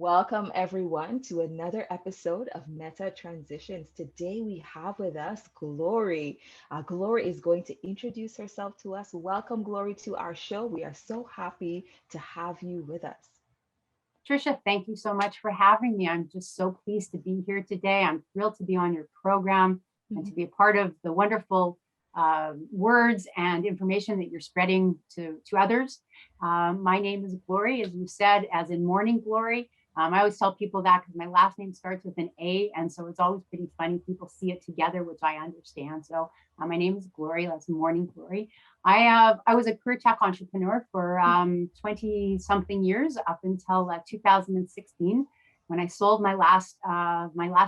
Welcome, everyone, to another episode of Meta Transitions. Today, we have with us Glorie. Glorie is going to introduce herself to us. Welcome, Glorie, to our show. We are so happy to have you with us. Tricia, thank you so much for having me. I'm just so pleased to be here today. I'm thrilled to be on your program and to be a part of the wonderful words and information that you're spreading to others. My name is Glorie, as you said, as in morning glory. I always tell people that because my last name starts with an A, and so it's always pretty funny. People see it together, which I understand. So my name is Glorie. That's morning glory. I was a career tech entrepreneur for 20 something years up until 2016, when I sold my last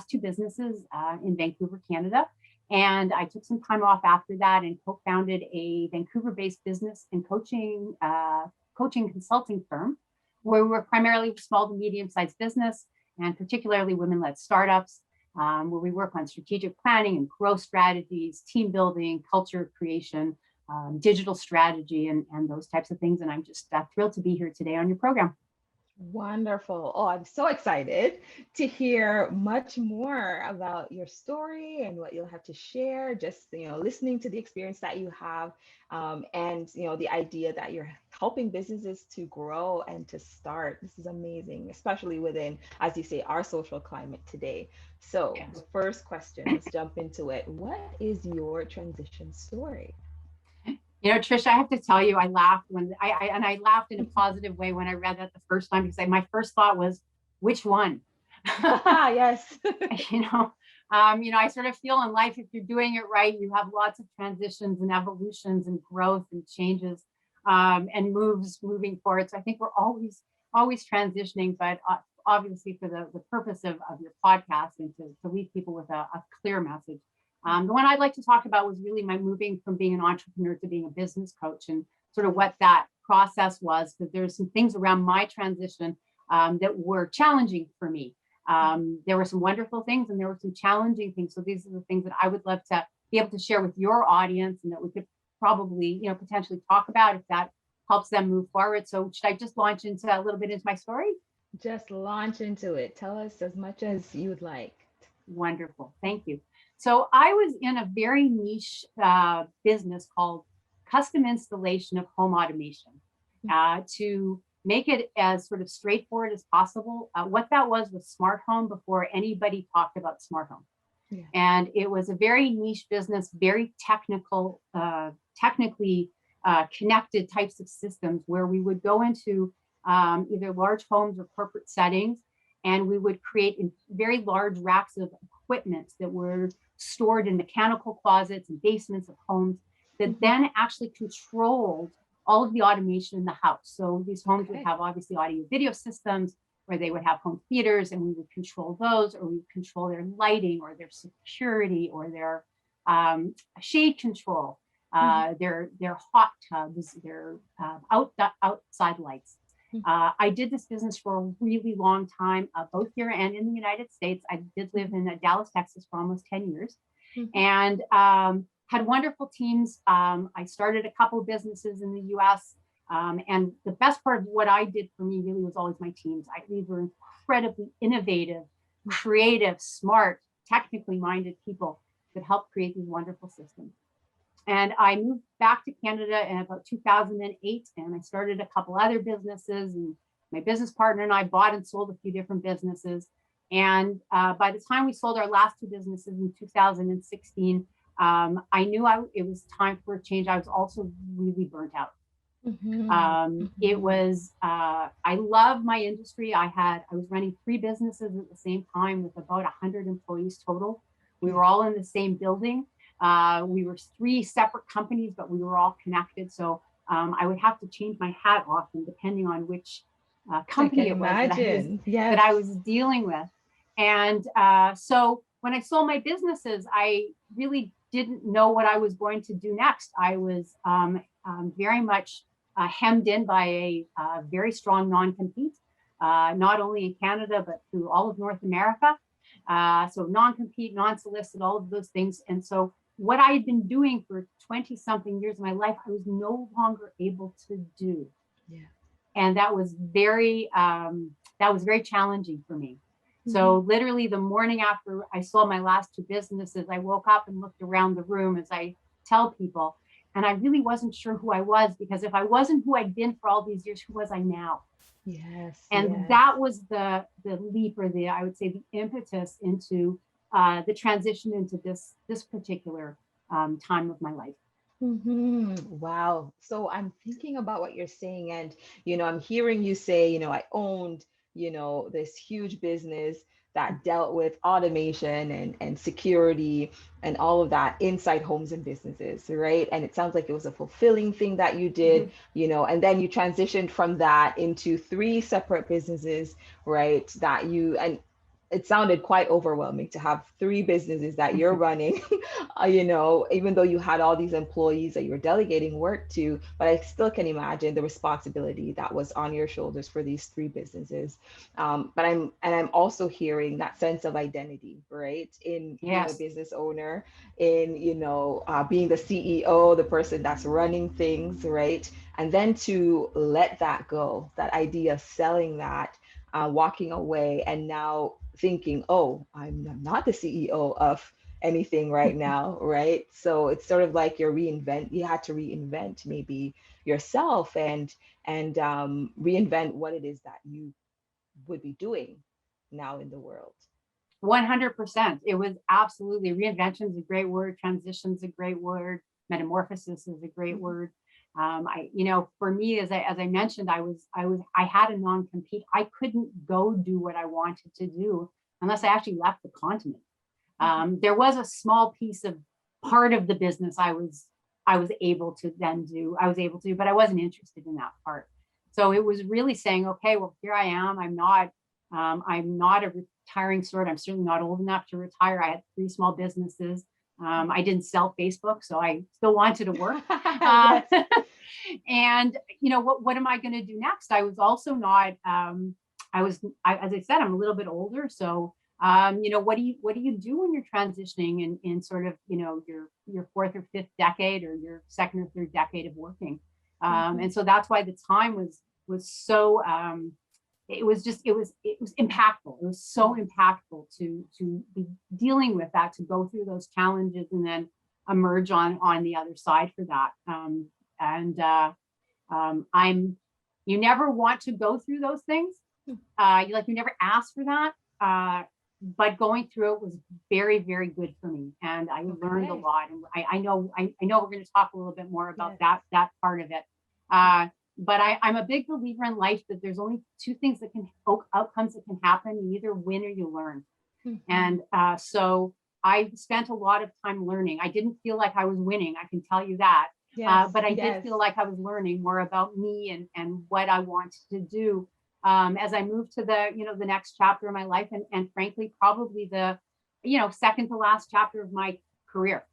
two businesses in Vancouver, Canada. And I took some time off after that and co-founded a Vancouver-based business and coaching consulting firm, where we work primarily with small to medium-sized business and particularly women-led startups, where we work on strategic planning and growth strategies, team building, culture creation, digital strategy, and those types of things. And I'm just thrilled to be here today on your program. Wonderful. Oh, I'm so excited to hear much more about your story and what you'll have to share. Just, listening to the experience that you have, and, the idea that you're helping businesses to grow and to start. This is amazing, especially within, as you say, our social climate today. So, Yes. First question, let's jump into it. What is your transition story? Tricia, I have to tell you, I laughed when I laughed in a positive way when I read that the first time, because my first thought was, which one? Yes. I sort of feel in life, if you're doing it right, you have lots of transitions and evolutions and growth and changes and moving forward. So I think we're always transitioning, but obviously for the purpose of your podcast and to leave people with a clear message. The one I'd like to talk about was really my moving from being an entrepreneur to being a business coach, and sort of what that process was, because there's some things around my transition that were challenging for me. There were some wonderful things and there were some challenging things. So these are the things that I would love to be able to share with your audience, and that we could probably, potentially talk about if that helps them move forward. So should I just launch into a little bit into my story? Just launch into it. Tell us as much as you would like. Wonderful. Thank you. So I was in a very niche business called custom installation of home automation, to make it as sort of straightforward as possible. What that was smart home before anybody talked about smart home. Yeah. And it was a very niche business, very technical, technically connected types of systems, where we would go into either large homes or corporate settings, and we would create very large racks of equipment that were stored in mechanical closets and basements of homes that then actually controlled all of the automation in the house. So these homes would have obviously audio video systems, where they would have home theaters, and we would control those, or we would control their lighting or their security or their shade control, their hot tubs, their outside lights. I did this business for a really long time, both here and in the United States. I did live in Dallas, Texas for almost 10 years, and had wonderful teams. I started a couple of businesses in the US. And the best part of what I did for me really was always my teams. These were incredibly innovative, creative, smart, technically minded people that helped create these wonderful systems. And I moved back to Canada in about 2008, and I started a couple other businesses, and my business partner and I bought and sold a few different businesses. And by the time we sold our last two businesses in 2016, I knew it was time for a change. I was also really burnt out. It was, I love my industry. I was running 3 businesses at the same time with about 100 employees total. We were all in the same building. We were 3 separate companies, but we were all connected. So I would have to change my hat often depending on which company it was that I was dealing with. And so when I sold my businesses, I really didn't know what I was going to do next. I was very much hemmed in by a very strong non-compete, not only in Canada, but through all of North America. So non-compete, non-solicit, all of those things. And so what I had been doing for 20 something years of my life, I was no longer able to do. Yeah. And that was very that was very challenging for me. So literally the morning after I sold my last 2 businesses, I woke up and looked around the room, as I tell people, and I really wasn't sure who I was, because if I wasn't who I'd been for all these years, who was I now? Yes. And Yes. that was the leap, or I would say the impetus into the transition into this particular time of my life. Wow. So I'm thinking about what you're saying, and I'm hearing you say, I owned, this huge business that dealt with automation and security and all of that inside homes and businesses, right? And it sounds like it was a fulfilling thing that you did, and then you transitioned from that into 3 separate businesses, right? And it sounded quite overwhelming to have 3 businesses that you're running, even though you had all these employees that you were delegating work to, but I still can imagine the responsibility that was on your shoulders for these 3 businesses. But I'm also hearing that sense of identity, right? In being a Yes. business owner, in, being the CEO, the person that's running things, right? And then to let that go, that idea of selling that, walking away, and now thinking, oh, I'm not the CEO of anything right now, right? So it's sort of like you had to reinvent maybe yourself, and reinvent what it is that you would be doing now in the world. 100%. It was absolutely, reinvention is a great word. Transition is a great word. Metamorphosis is a great word. For me, as I mentioned, I had a non-compete. I couldn't go do what I wanted to do unless I actually left the continent. There was a small piece of part of the business I was able to do, but I wasn't interested in that part. So it was really saying, okay, well, here I am. I'm not a retiring sort. I'm certainly not old enough to retire. I had 3 small businesses. I didn't sell Facebook, so I still wanted to work. And what am I going to do next? I was also not. As I said, I'm a little bit older, so what do you do when you're transitioning in sort of your 4th or 5th decade, or your 2nd or 3rd decade of working? And so that's why the time was so. It was impactful. It was so impactful to be dealing with that, to go through those challenges and then emerge on the other side for that. You never want to go through those things. You never ask for that. But going through it was very, very good for me, and I learned a lot. And I know we're going to talk a little bit more about that part of it. But I'm a big believer in life that there's only 2 things outcomes that can happen. You either win or you learn. And so I spent a lot of time learning. I didn't feel like I was winning, I can tell you that. But I did feel like I was learning more about me and what I wanted to do as I moved to the next chapter of my life, and frankly, probably the second to last chapter of my career.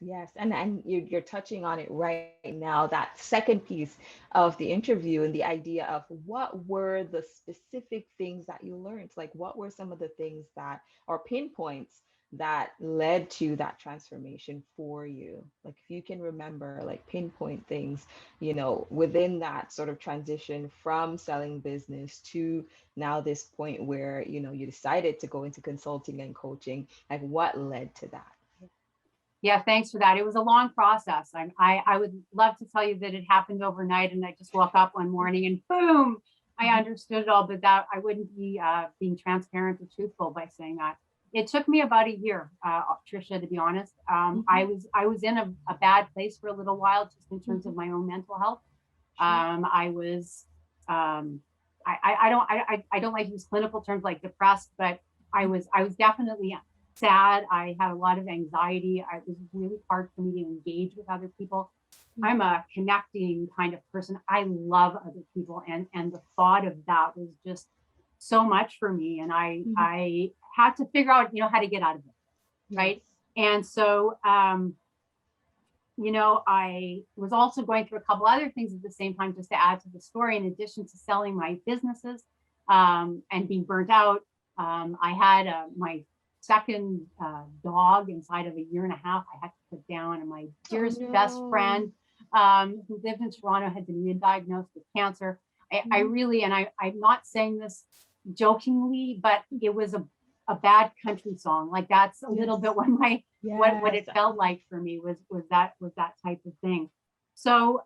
Yes. And you're touching on it right now, that second piece of the interview, and the idea of what were the specific things that you learned? Like, what were some of the things that, or pinpoints, that led to that transformation for you? Like, if you can remember, like, pinpoint things, within that sort of transition from selling business to now this point where, you decided to go into consulting and coaching, like, what led to that? Yeah, thanks for that. It was a long process. I would love to tell you that it happened overnight and I just woke up one morning and boom, I understood it all, but that I wouldn't be being transparent or truthful by saying that. It took me about a year, Tricia, to be honest. I was in a bad place for a little while, just in terms of my own mental health. I don't like to use clinical terms like depressed, but I was definitely sad. I had a lot of anxiety. It was really hard for me to engage with other people. I'm a connecting kind of person. I love other people, and the thought of that was just so much for me. And I had to figure out, how to get out of it, right? And so, I was also going through a couple other things at the same time, just to add to the story. In addition to selling my businesses and being burnt out, I had my second dog inside of a year and a half. I had to put down, and my dearest best friend who lived in Toronto had been diagnosed with cancer. I really, and I'm not saying this jokingly, but it was a bad country song. Like that's a little bit what what it felt like for me was that type of thing. So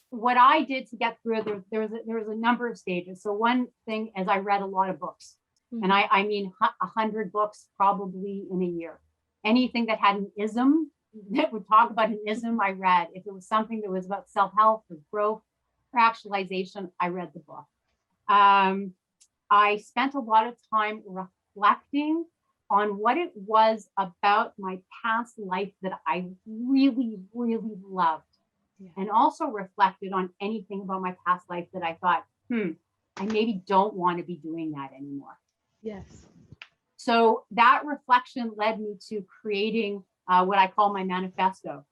what I did to get through it, there was a number of stages. So one thing is I read a lot of books, and I mean 100 books probably in a year. Anything that had an ism that would talk about an ism, I read. If it was something that was about self-help or growth or actualization, I read the book. I spent a lot of time reflecting on what it was about my past life that I really, really loved. And also reflected on anything about my past life that I thought, I maybe don't want to be doing that anymore. Yes. So that reflection led me to creating what I call my manifesto.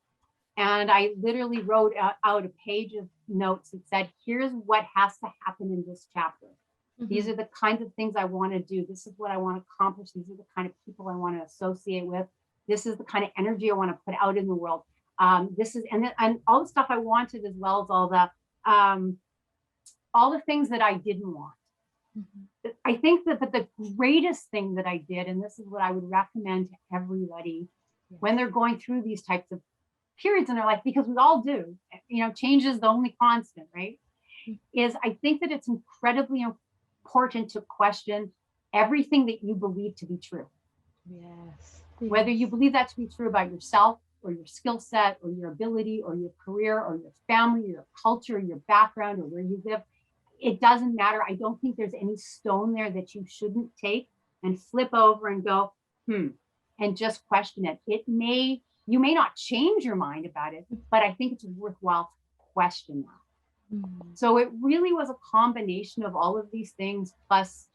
And I literally wrote out a page of notes that said, here's what has to happen in this chapter. These are the kinds of things I want to do. This is what I want to accomplish. These are the kind of people I want to associate with. This is the kind of energy I want to put out in the world. This is, and all the stuff I wanted, as well as all the things that I didn't want. I think that the greatest thing that I did, and this is what I would recommend to everybody when they're going through these types of periods in their life, because we all do, change is the only constant, right? Is I think that it's incredibly important to question everything that you believe to be true. Yes. Whether you believe that to be true about yourself or your skill set or your ability or your career or your family, or your culture, or your background, or where you live, it doesn't matter. I don't think there's any stone there that you shouldn't take and flip over and go, and just question it. You may not change your mind about it, but I think it's worthwhile to question that. So it really was a combination of all of these things, plus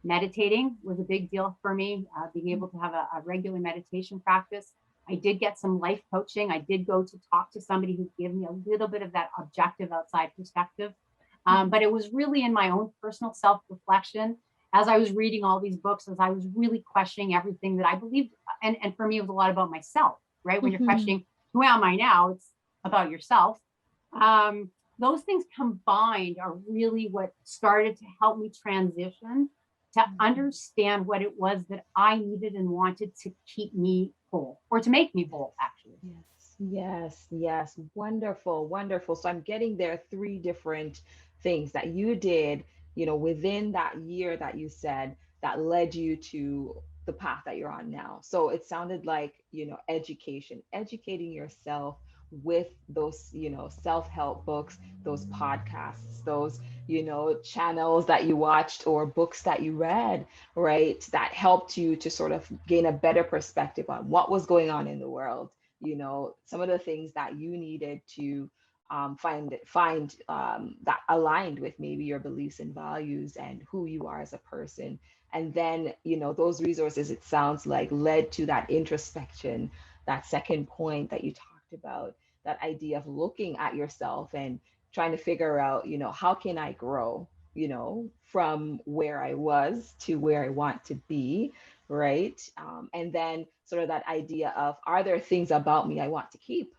meditating was a big deal for me, being able to have a regular meditation practice. I did get some life coaching. I did go to talk to somebody who gave me a little bit of that objective outside perspective. But it was really in my own personal self-reflection as I was reading all these books, as I was really questioning everything that I believed. And for me, it was a lot about myself, right? When you're questioning, who am I now? It's about yourself. Those things combined are really what started to help me transition to understand what it was that I needed and wanted to keep me whole, or to make me whole, actually. Yes. Wonderful, wonderful. So I'm getting there 3 different things that you did, within that year that you said that led you to the path that you're on now. So it sounded like, educating yourself with those, self-help books, those podcasts, those, channels that you watched or books that you read, right? That helped you to sort of gain a better perspective on what was going on in the world, some of the things that you needed to find that aligned with maybe your beliefs and values and who you are as a person. And then, those resources, it sounds like, led to that introspection, that second point that you talked about, that idea of looking at yourself and trying to figure out, how can I grow, from where I was to where I want to be, right? And then sort of that idea of, are there things about me I want to keep,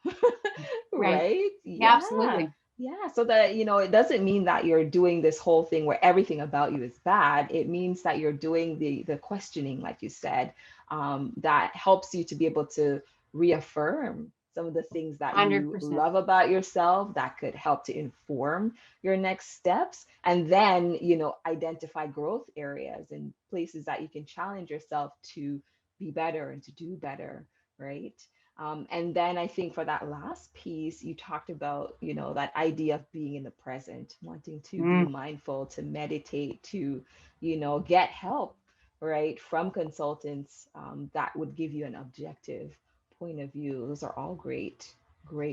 right? Yeah, absolutely. Yeah, so that, it doesn't mean that you're doing this whole thing where everything about you is bad. It means that you're doing the questioning, like you said, that helps you to be able to reaffirm some of the things that 100%. You love about yourself that could help to inform your next steps. And then, identify growth areas and places that you can challenge yourself to be better and to do better, right? And then I think for that last piece, you talked about, that idea of being in the present, wanting to be mindful, to meditate, to, get help, right, from consultants that would give you an objective point of view. Those are all great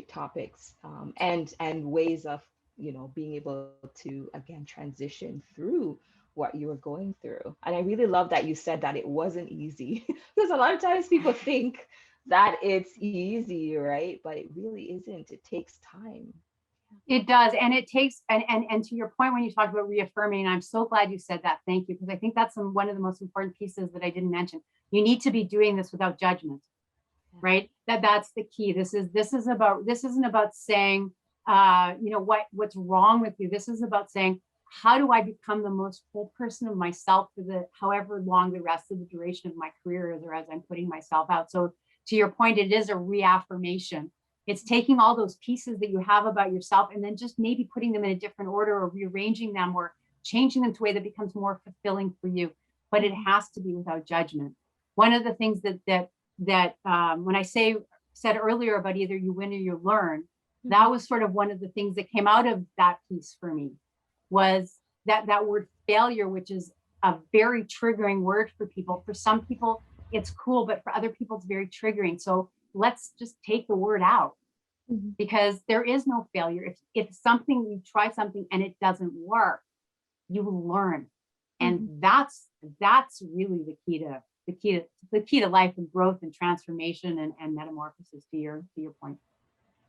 topics, and ways of, being able to, again, transition through what you were going through. And I really love that you said that it wasn't easy, because a lot of times people think that it's easy, right? But it really isn't. It takes time. It does. And it takes, and to your point, when you talked about reaffirming, I'm so glad you said that. Thank you. Because I think that's one of the most important pieces that I didn't mention. You need to be doing this without judgment, right? That's the key. This isn't about saying, what's wrong with you. This is about saying, how do I become the most whole person of myself for the however long the rest of the duration of my career is, or as I'm putting myself out. So to your point, it is a reaffirmation. It's taking all those pieces that you have about yourself and then just maybe putting them in a different order or rearranging them or changing them to a way that becomes more fulfilling for you. But it has to be without judgment. One of the things that when I said earlier about either you win or you learn, that was sort of one of the things that came out of that piece for me, was that word failure, which is a very triggering word for people. For some people, it's cool, but for other people, it's very triggering. So let's just take the word out, because there is no failure. If something, you try something and it doesn't work, you learn. And that's really the key to life and growth and transformation and metamorphosis, to your point.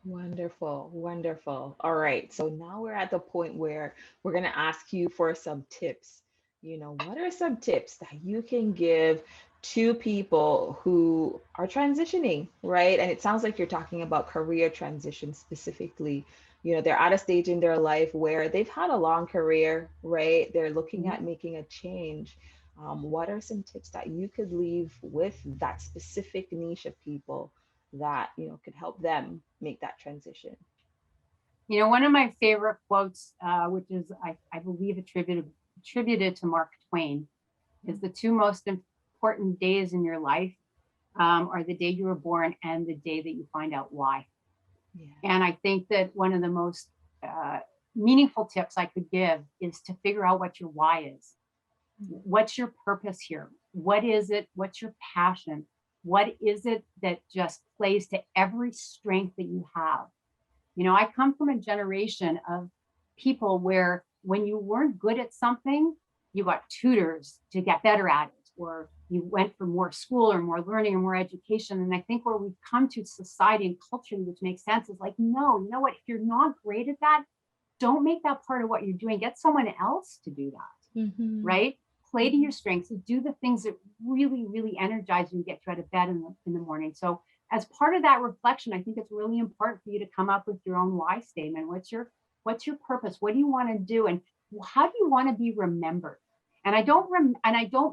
Wonderful, wonderful. All right. So now we're at the point where we're going to ask you for some tips. What are some tips that you can give to people who are transitioning, right? And it sounds like you're talking about career transition specifically. They're at a stage in their life where they've had a long career, right? They're looking at making a change. What are some tips that you could leave with that specific niche of people that could help them make that transition? One of my favorite quotes, which is I believe attributed to Mark Twain, is the two most important days in your life are the day you were born and the day that you find out why. Yeah. And I think that one of the most meaningful tips I could give is to figure out what your why is. What's your purpose here? What is it? What's your passion? What is it that just plays to every strength that you have? I come from a generation of people where when you weren't good at something, you got tutors to get better at it, or you went for more school or more learning or more education. And I think where we've come to society and culture, which makes sense, is like, no, you know what? If you're not great at that, don't make that part of what you're doing. Get someone else to do that, right? Play to your strengths and do the things that really, really energize you and get you out of bed in the morning. So as part of that reflection, I think it's really important for you to come up with your own why statement. What's your purpose? What do you want to do? And how do you want to be remembered? And I don't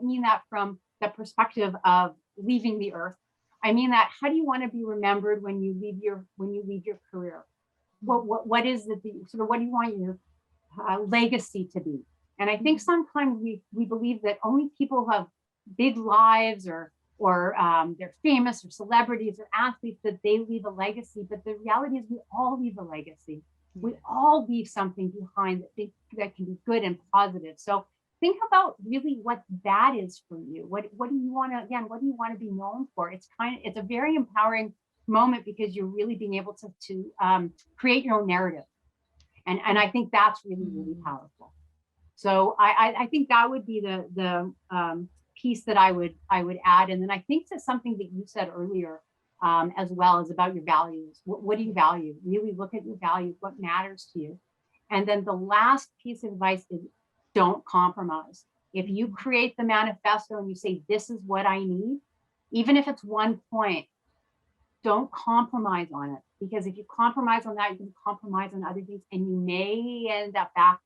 mean that from the perspective of leaving the earth. I mean that, how do you want to be remembered when you leave your career? What is it what do you want your legacy to be? And I think sometimes we believe that only people who have big lives or they're famous or celebrities or athletes, that they leave a legacy. But the reality is we all leave a legacy. We all leave something behind that can be good and positive. So think about really what that is for you. What do you want to be known for? It's a very empowering moment, because you're really being able to create your own narrative. And I think that's really, really powerful. So I think that would be the piece that I would add. And then I think to something that you said earlier, as well, as about your values. What do you value? Really look at your values, what matters to you. And then the last piece of advice is, don't compromise. If you create the manifesto and you say, this is what I need, even if it's one point, don't compromise on it. Because if you compromise on that, you can compromise on other things, and you may end up back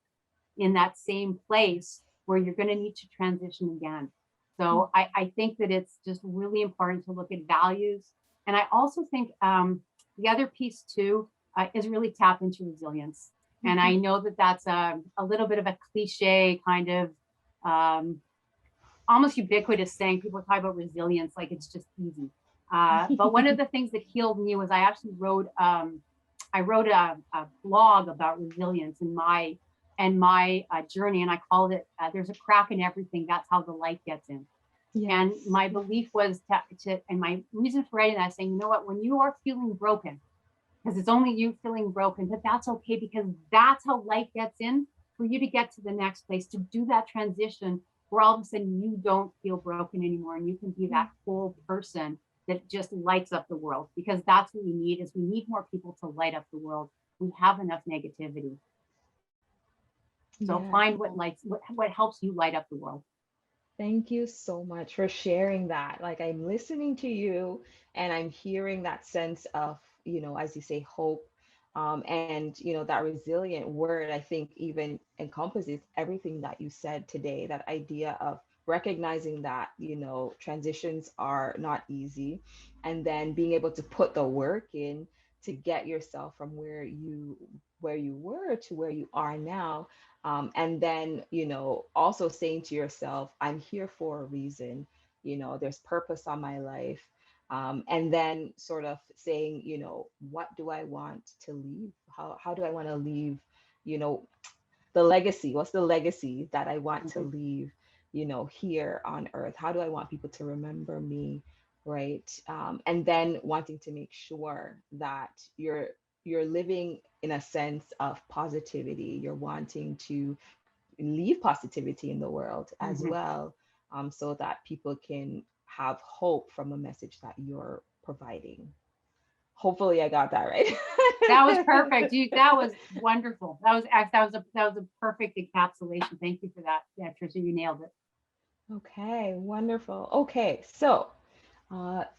in that same place where you're going to need to transition again. So I think that it's just really important to look at values. And I also think the other piece too is really tap into resilience. And I know that that's a little bit of a cliche kind of almost ubiquitous saying. People talk about resilience like it's just easy. But one of the things that healed me was I actually wrote a blog about resilience in my journey, and I called it "There's a Crack in Everything. That's how the light gets in." Yes. And my belief was and my reason for writing that, saying, you know what, when you are feeling broken, because it's only you feeling broken, but that's okay, because that's how light gets in for you to get to the next place, to do that transition where all of a sudden you don't feel broken anymore, and you can be that whole person that just lights up the world. Because that's what we need, is we need more people to light up the world. We have enough negativity. So find what helps you light up the world. Thank you so much for sharing that. Like, I'm listening to you and I'm hearing that sense of, as you say, hope, And that resilient word, I think, even encompasses everything that you said today. That idea of recognizing that transitions are not easy, and then being able to put the work in to get yourself from where you were to where you are now. And then also saying to yourself, I'm here for a reason. There's purpose on my life. And then sort of saying, what do I want to leave? How do I want to leave, you know, the legacy? What's the legacy that I want to Mhm. leave, here on earth? How do I want people to remember me? Right. And then wanting to make sure that you're living in a sense of positivity. You're wanting to leave positivity in the world as Mhm. well, so that people can have hope from a message that you're providing. Hopefully, I got that right. That was perfect. That was wonderful. That was a perfect encapsulation. Thank you for that. Yeah, Tricia, you nailed it. Okay, wonderful. Okay, so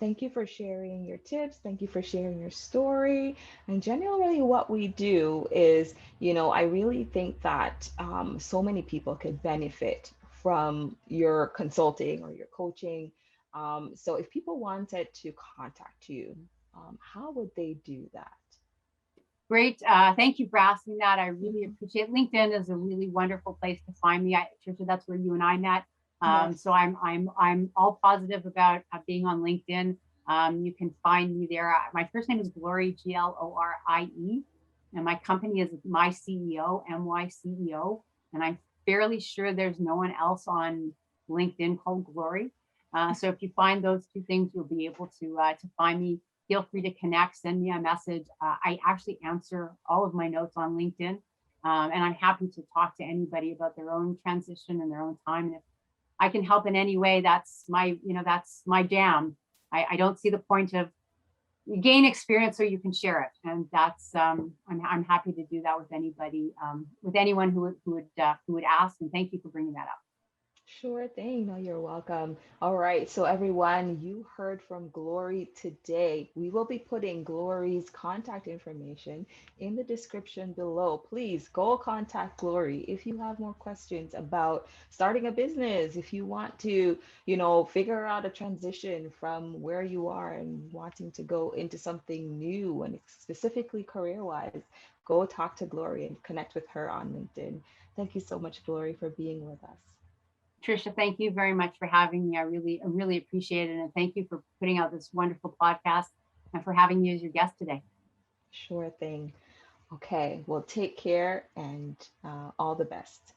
thank you for sharing your tips. Thank you for sharing your story. And generally, what we do is, I really think that so many people could benefit from your consulting or your coaching. So, if people wanted to contact you, how would they do that? Great. Thank you for asking that. I really Mhm. appreciate it. LinkedIn is a really wonderful place to find me. Tricia, that's where you and I met. So Yes. I'm all positive about being on LinkedIn. You can find me there. My first name is Glorie, Glorie, and my company is MyCEO, MyCEO. And I'm fairly sure there's no one else on LinkedIn called Glorie. So if you find those two things, you'll be able to find me. Feel free to connect, send me a message. I actually answer all of my notes on LinkedIn. And I'm happy to talk to anybody about their own transition and their own time. And if I can help in any way, that's my jam. I don't see the point of you gain experience so you can share it. And that's, I'm happy to do that with anybody, with anyone who would ask. And thank you for bringing that up. Sure thing. No, you're welcome. All right. So, everyone, you heard from Glorie today. We will be putting Glorie's contact information in the description below. Please go contact Glorie if you have more questions about starting a business, if you want to, figure out a transition from where you are and wanting to go into something new and specifically career-wise. Go talk to Glorie and connect with her on LinkedIn. Thank you so much, Glorie, for being with us. Tricia, thank you very much for having me. I really appreciate it. And thank you for putting out this wonderful podcast and for having me as your guest today. Sure thing. Okay, well, take care and all the best.